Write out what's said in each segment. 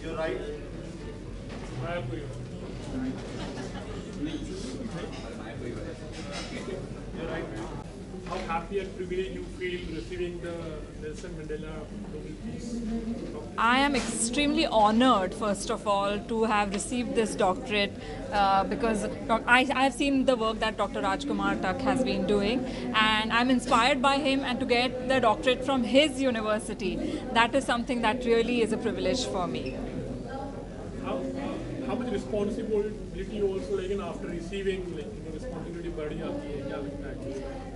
You're right. How happy and privileged you feel receiving the Nelson Mandela Nobel Peace? I am extremely honored, first of all, to have received this doctorate because I have seen the work that Dr. Rajkumar Tak has been doing, and I'm inspired by him, and to get the doctorate from his university, that is something that really is a privilege for me. How much responsibility also after receiving responsibility बढ़ जाती है, क्या लगता है?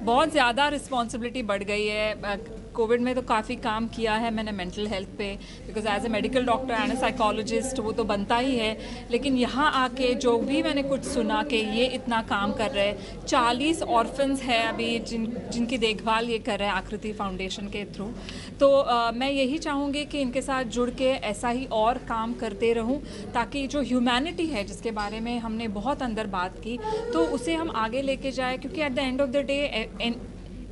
बहुत ज़्यादा responsibility बढ़ गई है। कोविड में तो काफ़ी काम किया है मैंने मेंटल हेल्थ पे, because as a medical doctor and a psychologist वो तो बनता ही है, लेकिन यहाँ आके जो भी मैंने कुछ सुना कि ये इतना काम कर रहे हैं, 40 ऑर्फन्स है अभी जिनकी देखभाल ये कर रहे हैं आकृति फाउंडेशन के थ्रू। तो मैं यही चाहूँगी कि इनके साथ जुड़ के ऐसा ही और काम करते रहूँ, ताकि जो ह्यूमैनिटी है जिसके बारे में हमने बहुत अंदर बात की, तो उसे हम आगे लेके जाए, क्योंकि at the end of the day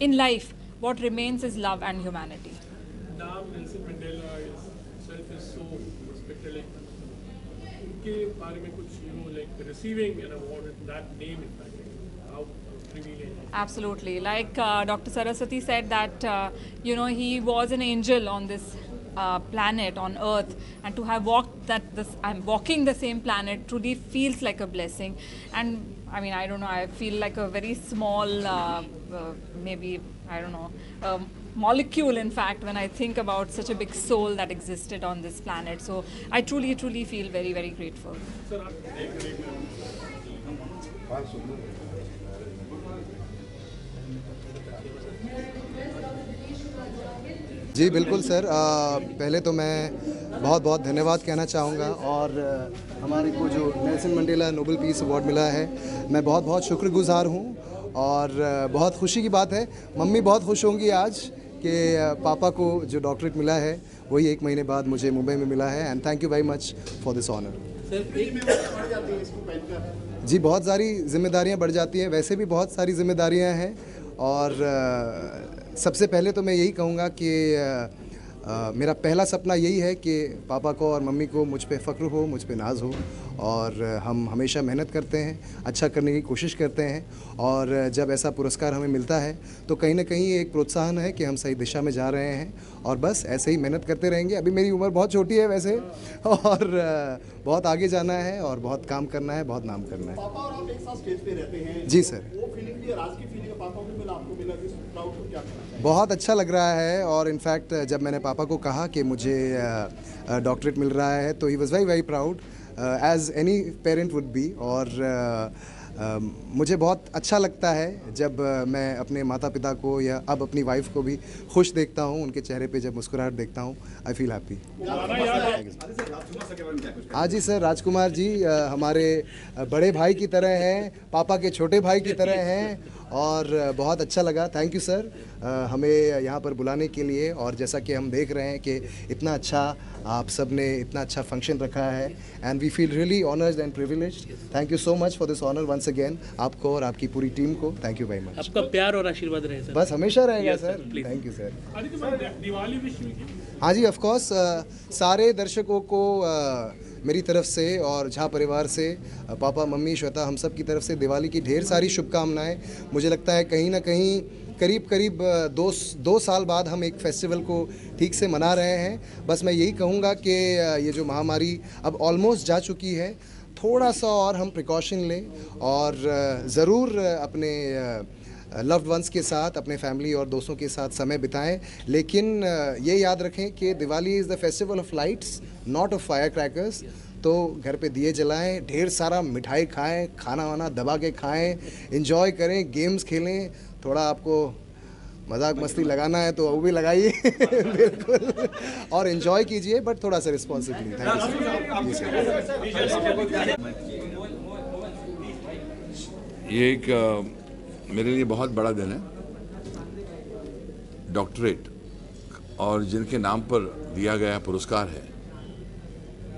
in life what remains is love and humanity. Now Nelson Mandela itself is so respected. उनके बारे में कुछ receiving an award with that name, in fact, how privileged. Absolutely, like Dr. Saraswati said that he was an angel on this planet, on Earth, and to have I'm walking the same planet truly feels like a blessing. And I mean, I don't know, I feel like a very small, maybe, I don't know, molecule in fact, when I think about such a big soul that existed on this planet. So I truly, truly feel very, very grateful. जी बिल्कुल sir, पहले तो मैं बहुत बहुत धन्यवाद कहना चाहूँगा, और हमारे को जो Nelson Mandela Nobel peace award मिला है, मैं बहुत बहुत शुक्रगुजार हूँ, और बहुत खुशी की बात है। मम्मी बहुत खुश होंगी आज कि पापा को जो डॉक्टरेट मिला है वही 1 महीने बाद मुझे मुंबई में मिला है, and thank you very much for this honour. जी बहुत सारी जिम्मेदारियाँ बढ़ जाती हैं, वैसे भी बहुत सारी जिम्मेदारियाँ हैं, और सबसे पहले तो मैं यही कहूँगा कि मेरा पहला सपना यही है कि पापा को और मम्मी को मुझ पे फ़ख्र हो, मुझ पे नाज हो, और हम हमेशा मेहनत करते हैं, अच्छा करने की कोशिश करते हैं, और जब ऐसा पुरस्कार हमें मिलता है तो कहीं ना कहीं एक प्रोत्साहन है कि हम सही दिशा में जा रहे हैं, और बस ऐसे ही मेहनत करते रहेंगे। अभी मेरी उम्र बहुत छोटी है वैसे, और बहुत आगे जाना है, और बहुत काम करना है, बहुत नाम करना है। पापा और आप एक साथ स्टेज पे रहते हैं, जी सर। वो फीलिंग भी, राज की फीलिंग पापा को मिला, आपको मिला, इस प्राउड को क्या कहना चाहिए? बहुत अच्छा लग रहा है, और इनफैक्ट जब मैंने पापा को कहा कि मुझे डॉक्टरेट मिल रहा है तो he was very very proud, as any parent would be. और मुझे बहुत अच्छा लगता है जब मैं अपने माता पिता को या अब अपनी वाइफ को भी खुश देखता हूँ, उनके चेहरे पे जब मुस्कुराहट देखता हूँ, आई फील हैप्पी। हाँ जी सर, राजकुमार जी हमारे बड़े भाई की तरह हैं, पापा के छोटे भाई की तरह हैं, और बहुत अच्छा लगा। थैंक यू सर हमें यहाँ पर बुलाने के लिए, और जैसा कि हम देख रहे हैं कि इतना अच्छा आप सब ने इतना अच्छा फंक्शन रखा है, and we feel really honoured and privileged. Thank you so much for this honour once again, आपको और आपकी पूरी टीम को थैंक यू वेरी मच। आपका प्यार और आशीर्वाद रहे सर। बस हमेशा रहेगा sir. Thank you sir. Diwali wish. हाँ जी, ऑफ कोर्स सारे दर्शकों को मेरी तरफ से और झा परिवार से, पापा मम्मी श्वेता, हम सब की तरफ से दिवाली की ढेर सारी शुभकामनाएं। मुझे लगता है कहीं ना कहीं करीब दो साल बाद हम एक फेस्टिवल को ठीक से मना रहे हैं। बस मैं यही कहूँगा कि ये जो महामारी अब ऑलमोस्ट जा चुकी है, थोड़ा सा और हम प्रिकॉशन लें, और ज़रूर अपने लव्ड वंस के साथ, अपने फैमिली और दोस्तों के साथ समय बिताएं, लेकिन ये याद रखें कि Diwali is the festival of lights, not of fire crackers. तो घर पे दिए जलाएं, ढेर सारा मिठाई खाएं, खाना वाना दबा के खाएं, एंजॉय करें, गेम्स खेलें, थोड़ा आपको मजाक मस्ती लगाना है तो वो भी लगाइए बिल्कुल, और एंजॉय कीजिए, बट थोड़ा सा रिस्पॉन्सिबली। Thank you sir. ये एक मेरे लिए बहुत बड़ा दिन है। डॉक्टरेट और जिनके नाम पर दिया गया पुरस्कार है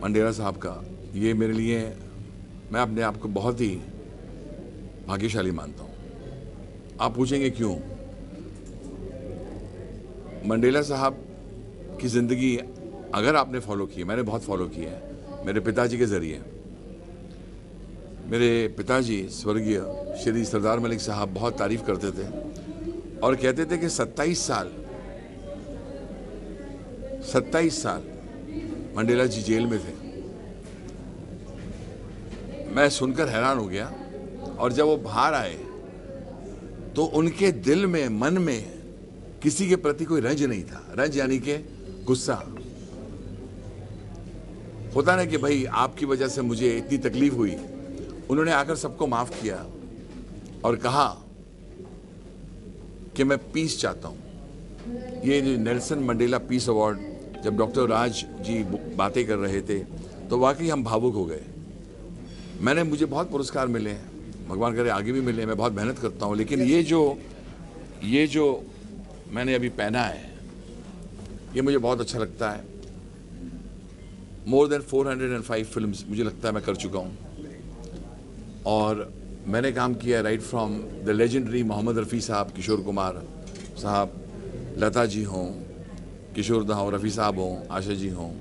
मंडेला साहब का, ये मेरे लिए, मैं अपने आप को बहुत ही भाग्यशाली मानता हूँ। आप पूछेंगे क्यों? मंडेला साहब की ज़िंदगी अगर आपने फॉलो की, मैंने बहुत फॉलो की है मेरे पिताजी के ज़रिए। मेरे पिताजी स्वर्गीय श्री सरदार मलिक साहब बहुत तारीफ़ करते थे और कहते थे कि 27 साल मंडेला जी जेल में थे। मैं सुनकर हैरान हो गया और जब वो बाहर आए तो उनके दिल में, मन में किसी के प्रति कोई रंज नहीं था। रंज यानी कि गुस्सा। होता ना कि भाई आपकी वजह से मुझे इतनी तकलीफ हुई। उन्होंने आकर सबको माफ किया और कहा कि मैं पीस चाहता हूं। ये जो नेल्सन मंडेला पीस अवार्ड, जब डॉक्टर राज जी बातें कर रहे थे तो वाकई हम भावुक हो गए। मुझे बहुत पुरस्कार मिले हैं, भगवान करे आगे भी मिले, मैं बहुत मेहनत करता हूं, लेकिन ये जो मैंने अभी पहना है ये मुझे बहुत अच्छा लगता है। मोर देन 405 फिल्म्स मुझे लगता है मैं कर चुका हूँ और मैंने काम किया right from the legendary Mohammed Rafi sahab, Kishore Kumar साहब, लता जी हों, किशोर दा हों, रफ़ी साहब हों, आशा जी हों,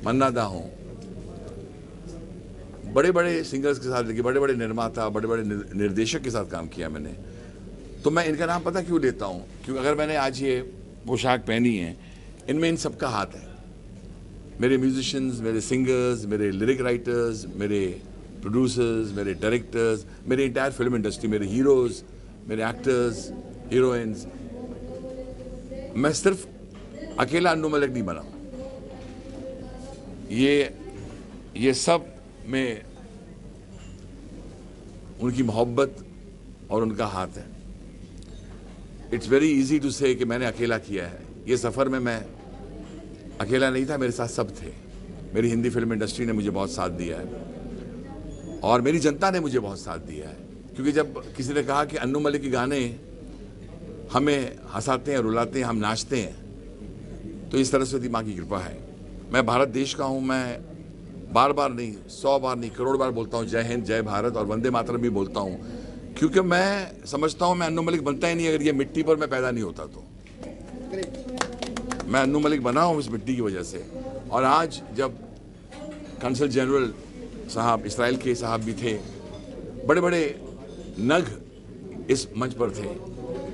मन्ना दा हों, बड़े बड़े सिंगर्स के साथ, बड़े बड़े निर्माता, बड़े बड़े निर्देशक के साथ काम किया मैंने। तो मैं इनका नाम पता क्यों लेता हूँ? क्योंकि अगर मैंने आज ये पोशाक पहनी है, इनमें इन सबका हाथ है। मेरे म्यूजिशियंस, मेरे सिंगर्स, मेरे लिरिक राइटर्स, मेरे प्रोड्यूसर्स, मेरे डायरेक्टर्स, मेरे इंटायर फिल्म इंडस्ट्री, मेरे हीरोज़, मेरे एक्टर्स, हीरोइंस। मैं सिर्फ अकेला अन्नू मलिक नहीं बना। ये सब में उनकी मोहब्बत और उनका हाथ है। इट्स वेरी इजी टू से कि मैंने अकेला किया है। ये सफ़र में मैं अकेला नहीं था, मेरे साथ सब थे। मेरी हिंदी फिल्म इंडस्ट्री ने मुझे बहुत साथ दिया है और मेरी जनता ने मुझे बहुत साथ दिया है। क्योंकि जब किसी ने कहा कि अन्नू मलिक के गाने हमें हंसाते हैं, रुलाते हैं, हम नाचते हैं, तो इस तरह से माँ की कृपा है। मैं भारत देश का हूँ। मैं बार बार नहीं, 100 बार नहीं, करोड़ बार बोलता हूँ जय हिंद, जय भारत और वंदे मातरम भी बोलता हूँ, क्योंकि मैं समझता हूँ मैं अन्नू मलिक बनता ही नहीं अगर ये मिट्टी पर मैं पैदा नहीं होता। तो मैं अन्नू मलिक बना हूँ इस मिट्टी की वजह से। और आज जब कंसल जनरल साहब, इसराइल के साहब भी थे, बड़े बड़े नग इस मंच पर थे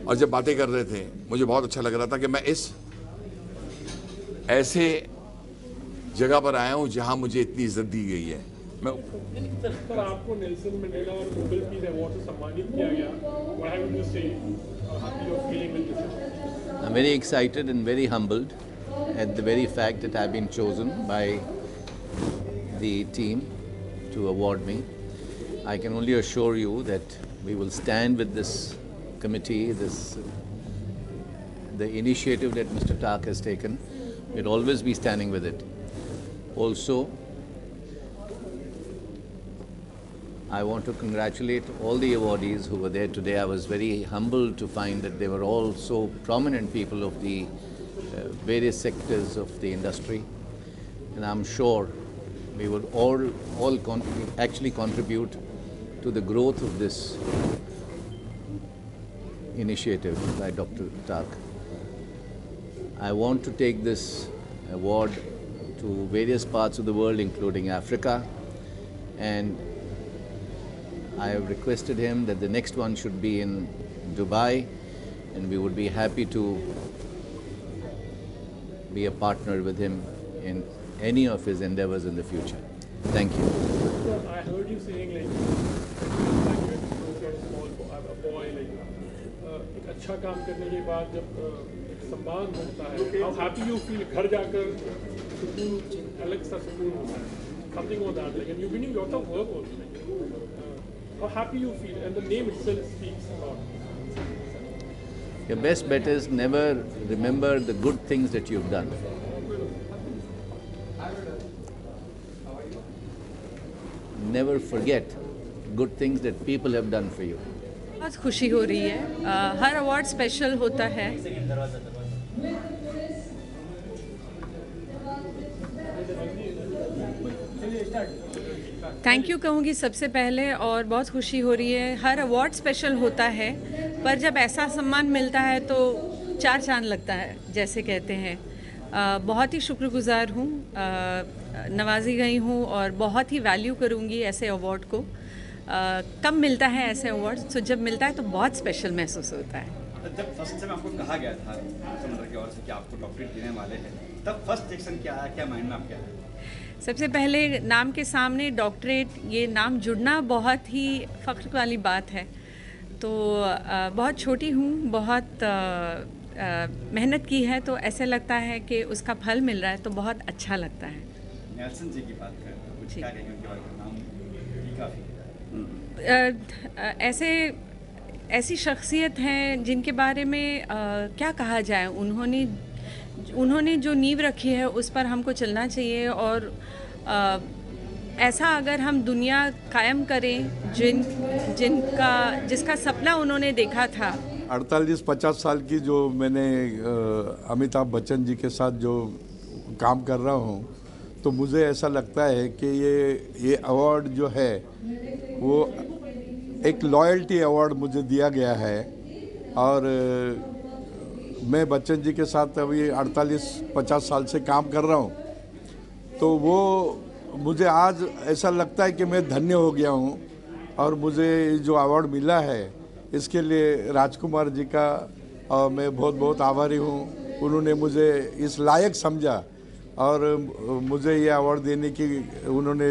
और जब बातें कर रहे थे, मुझे बहुत अच्छा लग रहा था कि मैं इस ऐसे जगह पर आया हूँ जहाँ मुझे इतनी इज्जत दी गई है। मैं पर आपको नेल्सन मंडेला और नोबेल पीस अवार्ड से सम्मानित किया गया। What have you to say? How you're feeling with this? I'm very excited and very humbled at the very fact that I've been chosen by the team to award me. I can only assure you that we will stand with this committee, the initiative that Mr. Tak has taken. We'll always be standing with it. Also, I want to congratulate all the awardees who were there today. I was very humbled to find that they were all so prominent people of the various sectors of the industry. And I'm sure we would all actually contribute to the growth of this initiative by Dr. Tak. I want to take this award to various parts of the world, including Africa, and I have requested him that the next one should be in Dubai, and we would be happy to be a partner with him in any of his endeavors in the future. Thank you. So I heard you saying like you're a small boy, like एक अच्छा काम करने के बाद जब एक सम्मान होता है, how happy you feel घर जाकर सुकून, अलग सा सुकून होता है, something on that, like, and you've been doing lots of work also, like, how happy you feel, and the name itself speaks a lot. Your best bet is never remember the good things that you've done. Never forget good things that people have done for you. बहुत खुशी हो रही है। हर award special होता है। Thank you कहूँगी सबसे पहले, और बहुत खुशी हो रही है। हर अवार्ड स्पेशल होता है, पर जब ऐसा सम्मान मिलता है तो चार चांद लगता है, जैसे कहते हैं। बहुत ही शुक्रगुजार हूँ, नवाजी गई हूँ और बहुत ही वैल्यू करूँगी ऐसे अवार्ड को। कम मिलता है ऐसे अवार्ड, तो जब मिलता है तो बहुत स्पेशल महसूस होता है। जब फर्स्ट टाइम आपको कहा गया था मंडल की ओर से कि आपको डॉक्टरेट देने वाले हैं, तब फर्स्ट रिएक्शन क्या आया, क्या माइंड में आपके आया? सबसे पहले नाम के सामने डॉक्टरेट, ये नाम जुड़ना बहुत ही फ़ख्र वाली बात है। तो बहुत छोटी हूँ, बहुत मेहनत की है, तो ऐसे लगता है कि उसका फल मिल रहा है, तो बहुत अच्छा लगता है। नेल्सन जी की बात करें तो कुछ क्या कहेंगे उनके बारे में? नाम ही काफ़ी ऐसी शख्सियत हैं जिनके बारे में क्या कहा जाए। उन्होंने जो नींव रखी है उस पर हमको चलना चाहिए, और ऐसा अगर हम दुनिया कायम करें जिसका सपना उन्होंने देखा था। 48-50 साल की जो मैंने अमिताभ बच्चन जी के साथ जो काम कर रहा हूँ, तो मुझे ऐसा लगता है कि ये अवार्ड जो है वो एक लॉयल्टी अवार्ड मुझे दिया गया है। और मैं बच्चन जी के साथ अभी 48-50 साल से काम कर रहा हूँ, तो वो मुझे आज ऐसा लगता है कि मैं धन्य हो गया हूँ। और मुझे जो अवार्ड मिला है इसके लिए राजकुमार जी का मैं बहुत बहुत आभारी हूँ। उन्होंने मुझे इस लायक समझा और मुझे ये अवार्ड देने की उन्होंने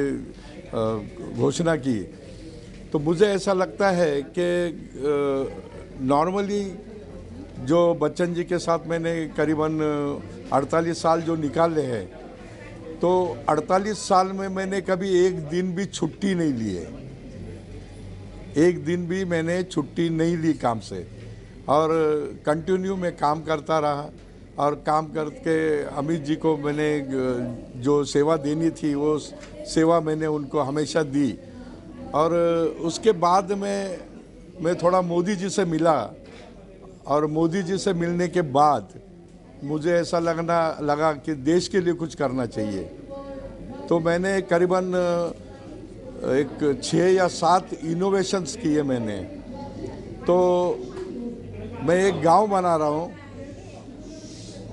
घोषणा की। तो मुझे ऐसा लगता है कि नॉर्मली जो बच्चन जी के साथ मैंने करीबन 48 साल जो निकाले हैं, तो 48 साल में मैंने कभी एक दिन भी छुट्टी नहीं ली है। एक दिन भी मैंने छुट्टी नहीं ली काम से, और कंटिन्यू में काम करता रहा। और काम करके अमित जी को मैंने जो सेवा देनी थी वो सेवा मैंने उनको हमेशा दी। और उसके बाद मैं थोड़ा मोदी जी से मिला, और मोदी जी से मिलने के बाद मुझे ऐसा लगा कि देश के लिए कुछ करना चाहिए। तो मैंने करीबन 6 या 7 इनोवेशंस किए मैंने। तो मैं एक गांव बना रहा हूँ।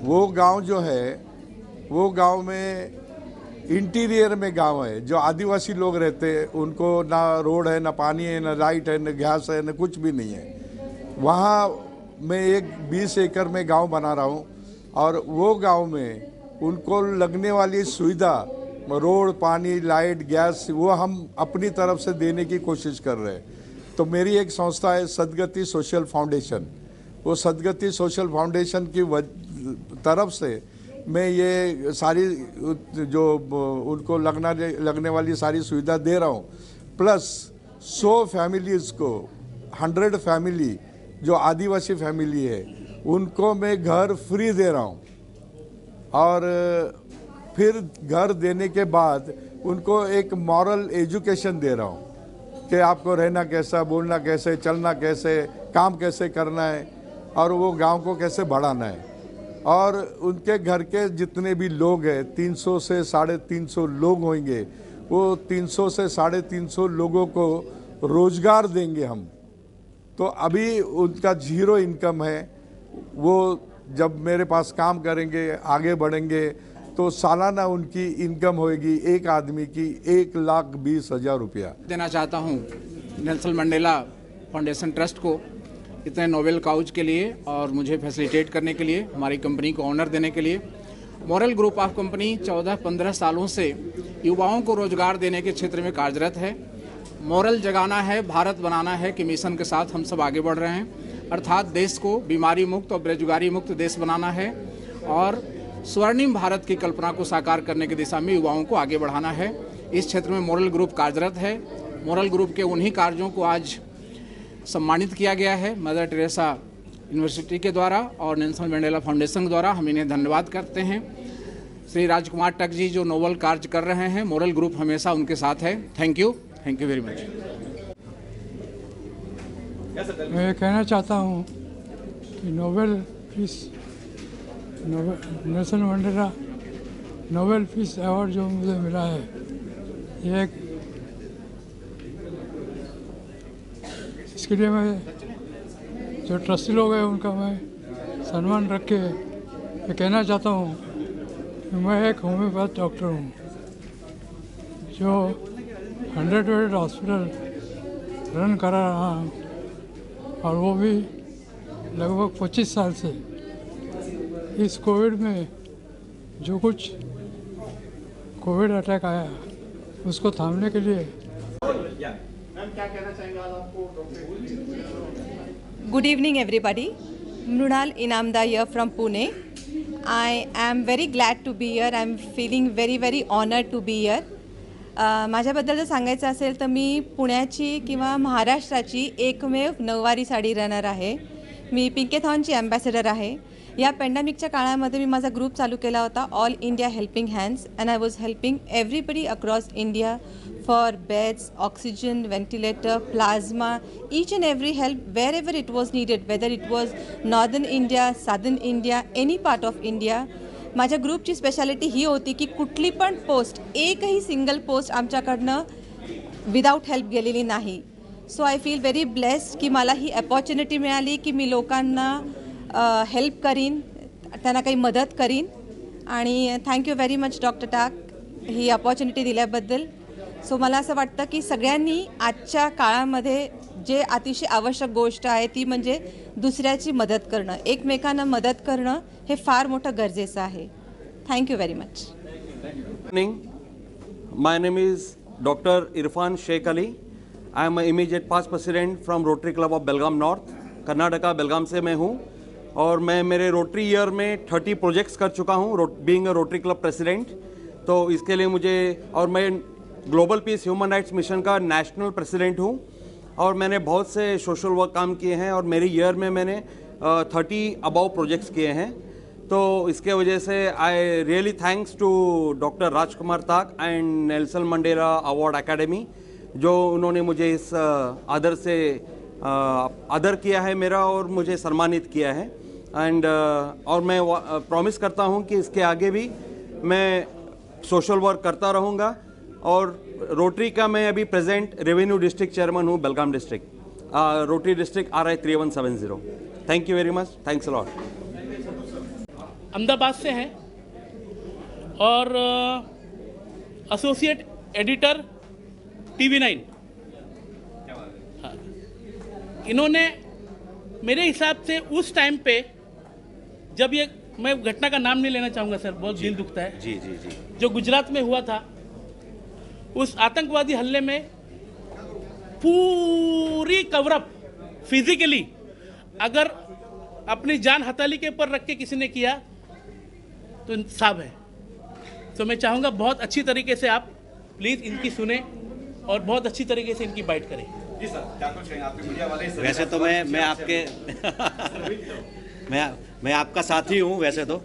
वो गांव जो है, वो गांव में इंटीरियर में गांव है, जो आदिवासी लोग रहते हैं, उनको ना रोड है, ना पानी है, ना लाइट है, ना गैस है, ना कुछ भी नहीं है। वहाँ मैं एक 20 एकड़ में गांव बना रहा हूँ, और वो गांव में उनको लगने वाली सुविधा, रोड, पानी, लाइट, गैस, वो हम अपनी तरफ से देने की कोशिश कर रहे हैं। तो मेरी एक संस्था है सदगति सोशल फाउंडेशन। वो सदगति सोशल फाउंडेशन की तरफ से मैं ये सारी जो उनको लगने वाली सारी सुविधा दे रहा हूँ। प्लस 100 फैमिलीज़ को, 100 फैमिली जो आदिवासी फैमिली है, उनको मैं घर फ्री दे रहा हूँ। और फिर घर देने के बाद उनको एक मॉरल एजुकेशन दे रहा हूँ कि आपको रहना कैसा, बोलना कैसे, चलना कैसे, काम कैसे करना है, और वो गांव को कैसे बढ़ाना है। और उनके घर के जितने भी लोग हैं, 300 से 350 लोग होंगे, वो 300 से 350 लोगों को रोज़गार देंगे हम। तो अभी उनका 0 इनकम है। वो जब मेरे पास काम करेंगे, आगे बढ़ेंगे, तो सालाना उनकी इनकम होएगी एक आदमी की 1,20,000 रुपया। देना चाहता हूँ नेल्सन मंडेला फाउंडेशन ट्रस्ट को इतने नोबेल काउज के लिए, और मुझे फैसिलिटेट करने के लिए, हमारी कंपनी को ऑनर देने के लिए। मॉरल ग्रुप ऑफ कंपनी 14-15 सालों से युवाओं को रोजगार देने के क्षेत्र में कार्यरत है। मॉरल जगाना है, भारत बनाना है कि मिशन के साथ हम सब आगे बढ़ रहे हैं। अर्थात देश को बीमारी मुक्त और बेरोजगारी मुक्त देश बनाना है, और स्वर्णिम भारत की कल्पना को साकार करने की दिशा में युवाओं को आगे बढ़ाना है। इस क्षेत्र में मॉरल ग्रुप कार्यरत है। मॉरल ग्रुप के उन्हीं कार्यों को आज सम्मानित किया गया है मदर टेरेसा यूनिवर्सिटी के द्वारा और नेल्सन मंडेला फाउंडेशन द्वारा। हम इन्हें धन्यवाद करते हैं। श्री राजकुमार टक जी जो नोबल कार्य कर रहे हैं, मॉरल ग्रुप हमेशा उनके साथ है। Thank you very much. मैं ये कहना चाहता हूँ कि Nelson Mandela Nobel peace award जो मुझे मिला है, ये एक इसके लिए मैं जो ट्रस्टी लोग हैं उनका मैं सम्मान रख के मैं कहना चाहता हूँ कि मैं एक होम्योपैथ डॉक्टर हूँ जो 100 बेड हॉस्पिटल रन करा रहा हूँ, और वो भी लगभग 25 साल से। इस कोविड में जो कुछ कोविड अटैक आया उसको थामने के लिए मैम क्या कहना चाहेंगे आज आपको doctor? Good evening, everybody. Mrunal Inamda here from Pune. I am very glad to be here. I am feeling very, very honored to be here. माझ्याबद्दल जर सांगायचं असेल तर मी पुण्याची किंवा महाराष्ट्राची एकमेव नऊवारी साडी रनर आहे. मी पिंकेथॉनची ॲम्बॅसेडर आहे. या पॅन्डेमिकच्या काळामध्ये मी माझा ग्रुप चालू केला होता, all India helping hands, and I was helping everybody across India for beds, oxygen, ventilator, plasma, each and every help wherever it was needed, whether it was northern India, southern India, any part of India. माझ्या ग्रुपची speciality ही होती की कुठली पण post, एकही single post आमच्याकडनं without help गेलेली नाही. सो I feel very blessed की मला ही अपॉर्च्युनिटी मिळाली की मी लोकांना हेल्प करीन, त्यांना काही मदत करीन. आणि थँक्यू व्हेरी मच डॉक्टर टाक ही अपॉर्च्युनिटी दिल्याबद्दल. सो मला असं वाटतं की सगळ्यांनी आजच्या काळामध्ये जे अतिशय आवश्यक गोष्ट आहे ती म्हणजे दुसऱ्याची मदत करणं, एकमेकांना मदत करणं हे फार मोठं गरजेचं आहे. Thank you very much. Morning, my name is doctor Irfan Shaikh Ali. I am immediate past president from Rotary club of Belgaum north, Karnataka, Belgaum से मैं हूँ. और मैं मेरे रोटरी ईयर में 30 प्रोजेक्ट्स कर चुका हूँ being a rotary club president. तो इसके लिए मुझे, और मैं global piece human rights mission का नेशनल प्रेसिडेंट हूँ, और मैंने बहुत से सोशल वर्क काम किए हैं, और मेरी ईयर में मैंने 30 अबाव प्रोजेक्ट्स किए हैं. तो इसके वजह से I really thanks to doctor Rajkumar Tak and Nelson Mandela award academy, जो उन्होंने मुझे इस आदर से आदर किया है मेरा और मुझे सम्मानित किया है. एंड और मैं प्रॉमिस करता हूँ कि इसके आगे भी मैं सोशल वर्क करता रहूँगा. और रोटरी का मैं अभी प्रेजेंट रेवेन्यू डिस्ट्रिक्ट चेयरमैन हूँ, Belgaum district, Rotary district RI 3170. Thank you very much. Thanks a lot. Ahmedabad से हैं और एसोसिएट एडिटर TV9. इन्होंने मेरे हिसाब से उस टाइम पे, जब ये, मैं घटना का नाम नहीं लेना चाहूँगा सर, बहुत दिल दुखता है, जी जी जी, जो गुजरात में हुआ था, उस आतंकवादी हमले में पूरी कवरअप फिजिकली अगर अपनी जान हथेली के ऊपर रख के किसी ने किया तो इंसाफ है. तो मैं चाहूँगा बहुत अच्छी तरीके से आप प्लीज़ इनकी सुने और बहुत अच्छी तरीके से इनकी बाइट करें. जी सर, क्या कुछ कहेंगे आपके मीडिया वाले? वैसे तो मैं आपके मैं आपका साथी हूँ. वैसे तो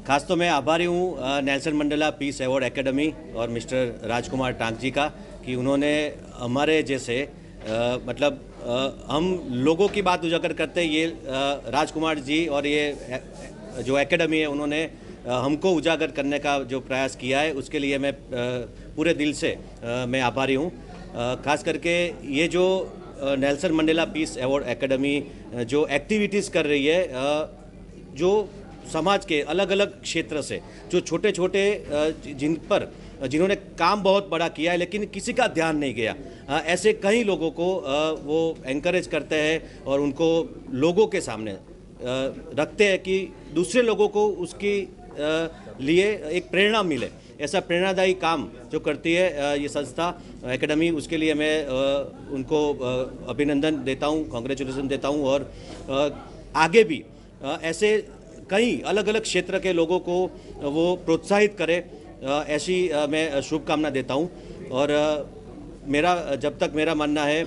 खास तो मैं आभारी हूँ Nelson Mandela piece Award Academy और मिस्टर राजकुमार टाक जी का, कि उन्होंने हमारे जैसे मतलब हम लोगों की बात उजागर करते हैं, ये राजकुमार जी और ये जो एकेडमी है उन्होंने हमको उजागर करने का जो प्रयास किया है, उसके लिए मैं पूरे दिल से मैं आभारी हूँ. खास करके ये जो Nelson Mandela piece Award academy जो एक्टिविटीज़ कर रही है, जो समाज के अलग अलग क्षेत्र से जो छोटे छोटे जिन्होंने काम बहुत बड़ा किया है लेकिन किसी का ध्यान नहीं गया, ऐसे कई लोगों को वो एनकरेज करते हैं और उनको लोगों के सामने रखते हैं कि दूसरे लोगों को उसकी लिए एक प्रेरणा मिले. ऐसा प्रेरणादायी काम जो करती है ये संस्था एकेडमी, उसके लिए मैं उनको अभिनंदन देता हूँ, कांग्रेचुलेसन देता हूँ. और आगे भी ऐसे कई अलग अलग क्षेत्र के लोगों को वो प्रोत्साहित करे, ऐसी मैं शुभकामना देता हूँ. और मेरा जब तक मेरा मानना है,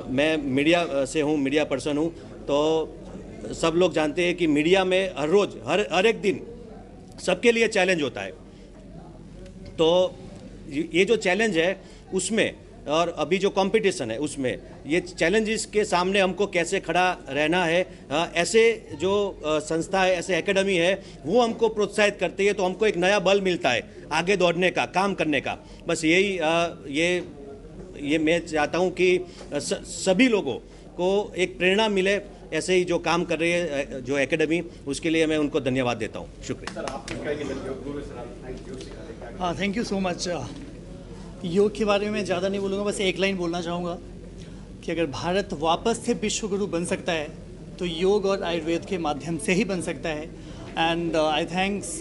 मैं मीडिया से हूँ, मीडिया पर्सन हूँ, तो सब लोग जानते हैं कि मीडिया में हर रोज़ हर एक दिन सबके लिए चैलेंज होता है. तो ये जो चैलेंज है उसमें और अभी जो कंपटीशन है उसमें ये चैलेंजेस के सामने हमको कैसे खड़ा रहना है, ऐसे जो संस्था है, ऐसे एकेडमी है, वो हमको प्रोत्साहित करती है, तो हमको एक नया बल मिलता है आगे दौड़ने का, काम करने का। बस यही ये मैं चाहता हूँ कि सभी लोगों को एक प्रेरणा मिले, ऐसे ही जो काम कर रही है जो एकेडमी, उसके लिए मैं उनको धन्यवाद देता हूँ। शुक्रिया। Thank you so much. योग के बारे में ज़्यादा नहीं बोलूँगा, बस एक लाइन बोलना चाहूँगा कि अगर भारत वापस से विश्व गुरु बन सकता है तो योग और आयुर्वेद के माध्यम से ही बन सकता है। And I thanks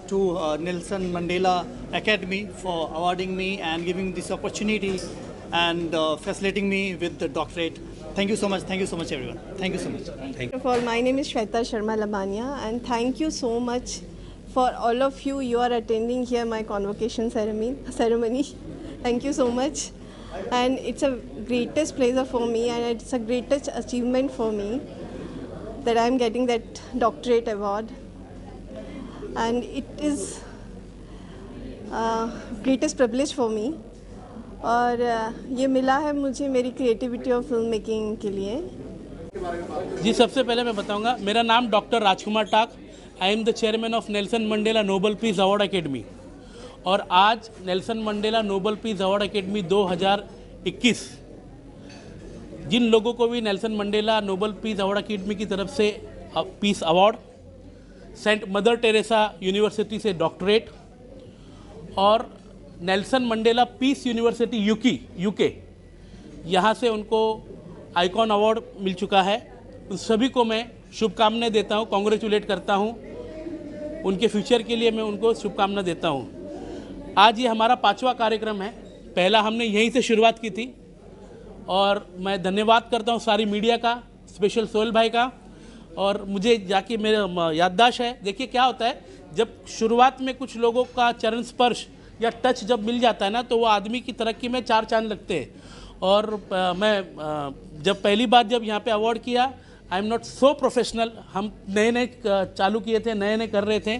to Nelson Mandela Academy for awarding me and giving this opportunity and facilitating me with the doctorate. Thank you so much everyone. Thank you so much. Thank you. My name is Shweta Sharma Lamania, and thank you so much for all of you. You are attending here my convocation ceremony. Thank you so much, and it's a greatest pleasure for me, and it's a greatest achievement for me that I am getting that doctorate award, and it is greatest privilege for me. और ये मिला है मुझे मेरी creativity और film making के लिए। जी, सबसे पहले मैं बताऊंगा, मेरा नाम doctor Rajkumar Tak, I am the chairman of Nelson Mandela Nobel Peace Award Academy. और आज Nelson Mandela Nobel Peace Award Academy 2021 जिन लोगों को भी Nelson Mandela Nobel Peace Award Academy की तरफ से peace award, Saint Mother Teresa University से डॉक्टरेट और Nelson Mandela Peace University UK यहाँ से उनको आइकॉन अवार्ड मिल चुका है। उन सभी को मैं शुभकामनाएं देता हूँ, कॉन्ग्रेचुलेट करता हूँ। उनके फ्यूचर के लिए मैं उनको शुभकामना देता हूँ। आज ये हमारा 5वां कार्यक्रम है, पहला हमने यहीं से शुरुआत की थी और मैं धन्यवाद करता हूँ सारी मीडिया का, स्पेशल सोहेल भाई का। और मुझे जाके मेरा याददाश्त है, देखिए क्या होता है जब शुरुआत में कुछ लोगों का चरण स्पर्श या टच जब मिल जाता है ना, तो वो आदमी की तरक्की में 4 चांद लगते हैं। और मैं जब पहली बार जब यहाँ पे अवार्ड किया, I am not so professional, हम नए चालू किए थे, नए कर रहे थे।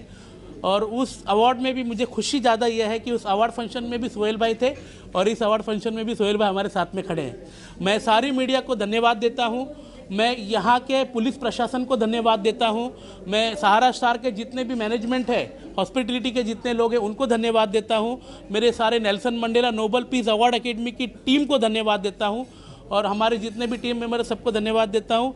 और उस अवार्ड में भी मुझे खुशी ज़्यादा यह है कि उस अवार्ड फंक्शन में भी सोहेल भाई थे और इस अवार्ड फंक्शन में भी सोहेल भाई हमारे साथ में खड़े हैं। मैं सारी मीडिया को धन्यवाद देता हूँ, मैं यहाँ के पुलिस प्रशासन को धन्यवाद देता हूँ, मैं सहारा स्टार के जितने भी मैनेजमेंट है, हॉस्पिटलिटी के जितने लोग हैं उनको धन्यवाद देता हूँ, मेरे सारे Nelson Mandela Nobel Peace Award Academy की टीम को धन्यवाद देता हूँ और हमारे जितने भी टीम मेंबर सबको धन्यवाद देता हूँ।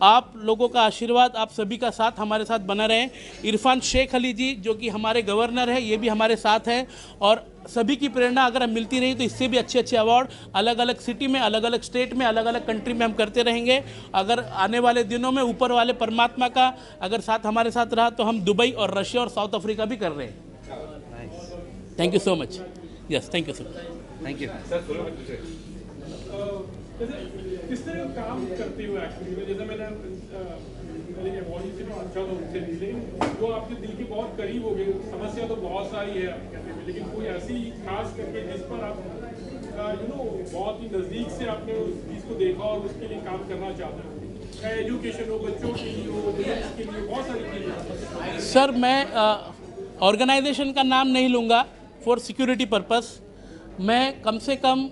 आप लोगों का आशीर्वाद, आप सभी का साथ हमारे साथ बना रहे। इरफान शेख अली जी जो कि हमारे गवर्नर है, ये भी हमारे साथ हैं और सभी की प्रेरणा अगर हम मिलती रही तो इससे भी अच्छे अवार्ड अलग अलग सिटी में, अलग अलग स्टेट में, अलग अलग कंट्री में हम करते रहेंगे। अगर आने वाले दिनों में ऊपर वाले परमात्मा का अगर साथ हमारे साथ रहा तो हम दुबई और रशिया और साउथ अफ्रीका भी कर रहे हैं। Thank you so much. Yes, thank you so much. Thank you. किस तरह का काम करते हो एक्चुअली में? जैसे मैंने अवार्ड से जो अच्छा था उनसे मिले, वो आपके दिल के बहुत करीब हो गए। समस्या तो बहुत सारी है आपके कहने में, लेकिन कोई ऐसी खास करके जिस पर आप बहुत ही नज़दीक से आपने उस चीज़ को देखा और उसके लिए काम करना चाहते हो, चाहे एजुकेशन हो, बच्चों के लिए हो, बिजनेस के लिए, बहुत सारी चीज़ें। सर, मैं ऑर्गेनाइजेशन का नाम नहीं लूँगा फॉर सिक्योरिटी पर्पस। मैं कम से कम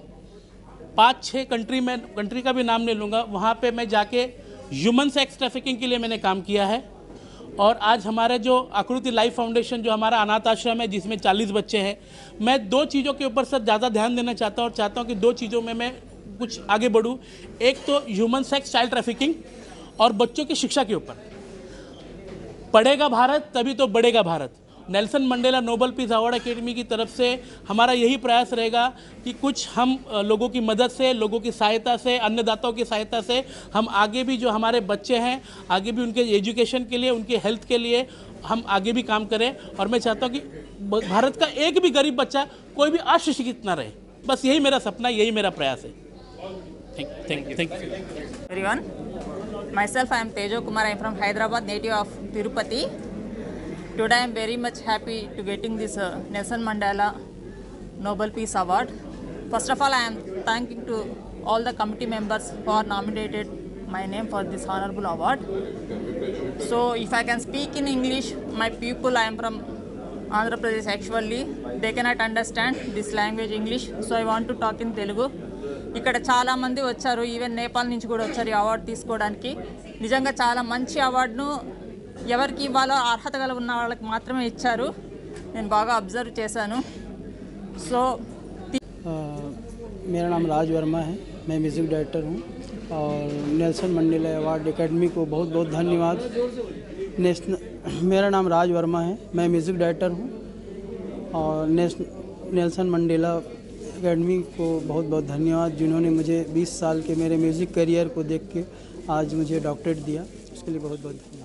5-6 कंट्री का भी नाम नहीं लूँगा, वहाँ पे मैं जाके ह्यूमन सेक्स ट्रैफिकिंग के लिए मैंने काम किया है। और आज हमारे जो आकृति लाइफ फाउंडेशन जो हमारा अनाथ आश्रम है जिसमें 40 बच्चे हैं, मैं 2 चीज़ों के ऊपर सर ज़्यादा ध्यान देना चाहता हूँ और चाहता हूँ कि 2 चीज़ों में मैं कुछ आगे बढ़ूँ। एक तो ह्यूमन सेक्स चाइल्ड ट्रैफिकिंग और बच्चों की शिक्षा के ऊपर। पढ़ेगा भारत तभी तो बढ़ेगा Bharat. Nelson Mandela Nobel Peace Award Academy की तरफ से हमारा यही प्रयास रहेगा कि कुछ हम लोगों की मदद से, लोगों की सहायता से, अन्नदाताओं की सहायता से हम आगे भी जो हमारे बच्चे हैं, आगे भी उनके एजुकेशन के लिए, उनके हेल्थ के लिए हम आगे भी काम करें। और मैं चाहता हूँ कि भारत का एक भी गरीब बच्चा कोई भी अशिक्षित ना रहे। बस यही मेरा सपना, यही मेरा प्रयास है। Thank you. Everyone, myself I am Tejo Kumar. I am from Hyderabad, native of Tirupati. Today I am very much happy to getting this Nelson Mandela Nobel Peace Award. First of all, I am thanking to all the committee members who are nominated my name for this honorable award. So if I can speak in English, my people, I am from Andhra Pradesh actually, they cannot understand this language English, so I want to talk in Telugu. ఇక్కడ చాలామంది వచ్చారు, even Nepal నుంచి కూడా వచ్చారు ఈ award తీసుకోవడానికి. నిజంగా చాలా మంచి అవార్డును ఎవరికి ఇవ్వాలో అర్హత గల ఉన్న వాళ్ళకి మాత్రమే ఇచ్చారు. నేను బాగా అబ్జర్వ్ చేశాను. సో मेरा नाम राज वर्मा है, मैं म्यूज़िक डायरेक्टर हूँ और नेल्सन मंडेला अवार्ड एकेडमी को बहुत बहुत धन्यवाद। मेरा नाम राज वर्मा है, मैं म्यूज़िक डायरेक्टर हूँ और नेल्सन मंडेला एकेडमी को बहुत बहुत धन्यवाद जिन्होंने मुझे 20 साल के मेरे म्यूज़िक करियर को देख के आज मुझे डॉक्टरेट दिया, उसके लिए बहुत बहुत धन्यवाद।